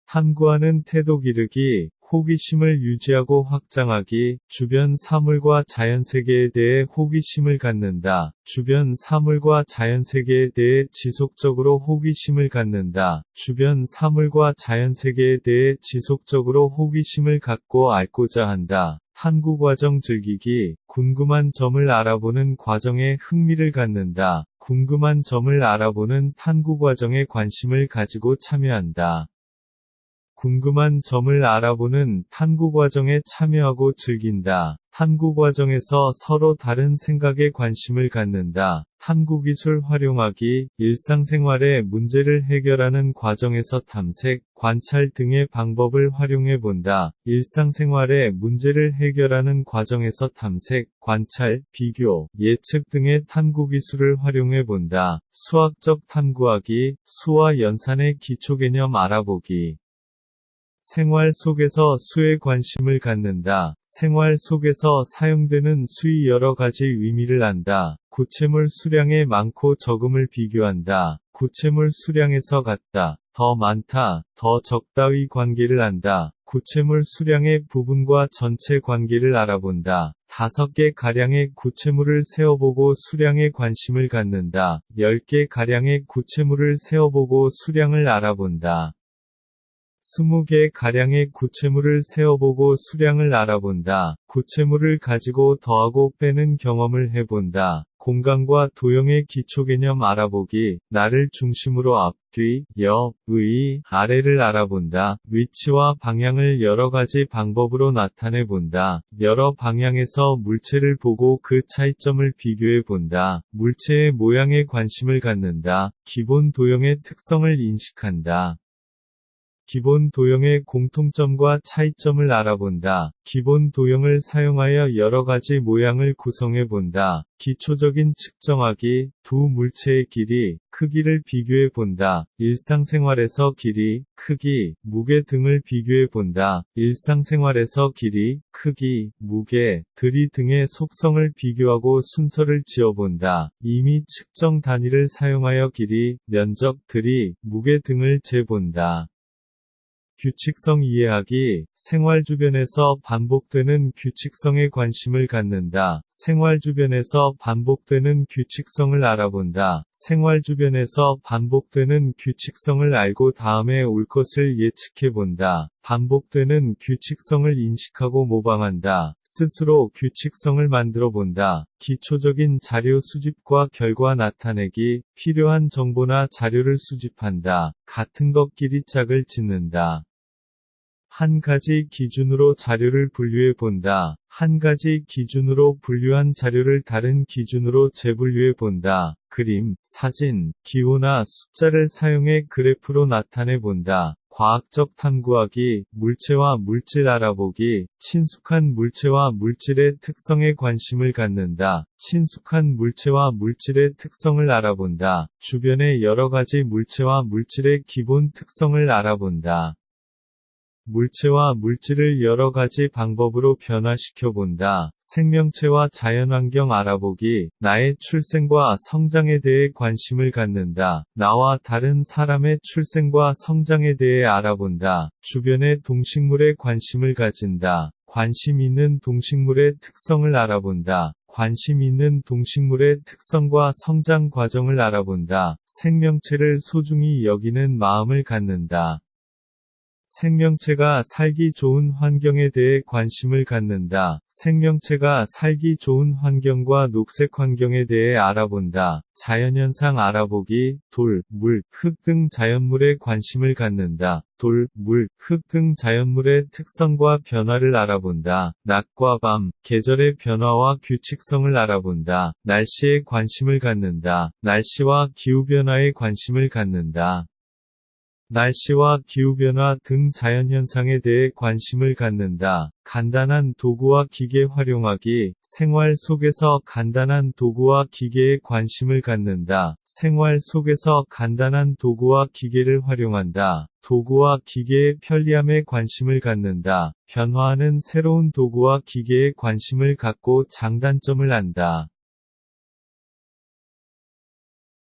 탐구하는 태도 기르기, 호기심을 유지하고 확장하기, 주변 사물과 자연세계에 대해 호기심을 갖는다. 주변 사물과 자연세계에 대해 지속적으로 호기심을 갖는다. 주변 사물과 자연세계에 대해 지속적으로 호기심을 갖고 알고자 한다. 탐구 과정 즐기기, 궁금한 점을 알아보는 과정에 흥미를 갖는다. 궁금한 점을 알아보는 탐구 과정에 관심을 가지고 참여한다. 궁금한 점을 알아보는 탐구 과정에 참여하고 즐긴다. 탐구 과정에서 서로 다른 생각에 관심을 갖는다. 탐구 기술 활용하기, 일상생활의 문제를 해결하는 과정에서 탐색, 관찰 등의 방법을 활용해 본다. 일상생활의 문제를 해결하는 과정에서 탐색, 관찰, 비교, 예측 등의 탐구 기술을 활용해 본다. 수학적 탐구하기, 수와 연산의 기초 개념 알아보기. 생활 속에서 수에 관심을 갖는다. 생활 속에서 사용되는 수의 여러 가지 의미를 안다. 구체물 수량의 많고 적음을 비교한다. 구체물 수량에서 같다, 더 많다, 더 적다의 관계를 안다. 구체물 수량의 부분과 전체 관계를 알아본다. 5개 가량의 구체물을 세어보고 수량에 관심을 갖는다. 10개 가량의 구체물을 세어보고 수량을 알아본다. 20개 가량의 구체물을 세어보고 수량을 알아본다. 구체물을 가지고 더하고 빼는 경험을 해본다. 공간과 도형의 기초 개념 알아보기, 나를 중심으로 앞, 뒤, 옆, 의, 아래를 알아본다. 위치와 방향을 여러 가지 방법으로 나타내 본다. 여러 방향에서 물체를 보고 그 차이점을 비교해 본다. 물체의 모양에 관심을 갖는다. 기본 도형의 특성을 인식한다. 기본 도형의 공통점과 차이점을 알아본다. 기본 도형을 사용하여 여러 가지 모양을 구성해 본다. 기초적인 측정하기, 두 물체의 길이, 크기를 비교해 본다. 일상생활에서 길이, 크기, 무게 등을 비교해 본다. 일상생활에서 길이, 크기, 무게, 들이 등의 속성을 비교하고 순서를 지어 본다. 이미 측정 단위를 사용하여 길이, 면적, 들이, 무게 등을 재본다. 규칙성 이해하기, 생활 주변에서 반복되는 규칙성에 관심을 갖는다. 생활 주변에서 반복되는 규칙성을 알아본다. 생활 주변에서 반복되는 규칙성을 알고 다음에 올 것을 예측해 본다. 반복되는 규칙성을 인식하고 모방한다. 스스로 규칙성을 만들어 본다. 기초적인 자료 수집과 결과 나타내기, 필요한 정보나 자료를 수집한다. 같은 것끼리 짝을 짓는다. 한 가지 기준으로 자료를 분류해 본다. 한 가지 기준으로 분류한 자료를 다른 기준으로 재분류해 본다. 그림, 사진, 기호나 숫자를 사용해 그래프로 나타내 본다. 과학적 탐구하기, 물체와 물질 알아보기, 친숙한 물체와 물질의 특성에 관심을 갖는다. 친숙한 물체와 물질의 특성을 알아본다. 주변의 여러 가지 물체와 물질의 기본 특성을 알아본다. 물체와 물질을 여러 가지 방법으로 변화시켜 본다. 생명체와 자연환경 알아보기, 나의 출생과 성장에 대해 관심을 갖는다. 나와 다른 사람의 출생과 성장에 대해 알아본다. 주변의 동식물에 관심을 가진다. 관심 있는 동식물의 특성을 알아본다. 관심 있는 동식물의 특성과 성장 과정을 알아본다. 생명체를 소중히 여기는 마음을 갖는다. 생명체가 살기 좋은 환경에 대해 관심을 갖는다. 생명체가 살기 좋은 환경과 녹색 환경에 대해 알아본다. 자연현상 알아보기, 돌, 물, 흙 등 자연물에 관심을 갖는다. 돌, 물, 흙 등 자연물의 특성과 변화를 알아본다. 낮과 밤, 계절의 변화와 규칙성을 알아본다. 날씨에 관심을 갖는다. 날씨와 기후변화에 관심을 갖는다. 날씨와 기후변화 등 자연현상에 대해 관심을 갖는다. 간단한 도구와 기계 활용하기, 생활 속에서 간단한 도구와 기계에 관심을 갖는다. 생활 속에서 간단한 도구와 기계를 활용한다. 도구와 기계의 편리함에 관심을 갖는다. 변화하는 새로운 도구와 기계에 관심을 갖고 장단점을 안다.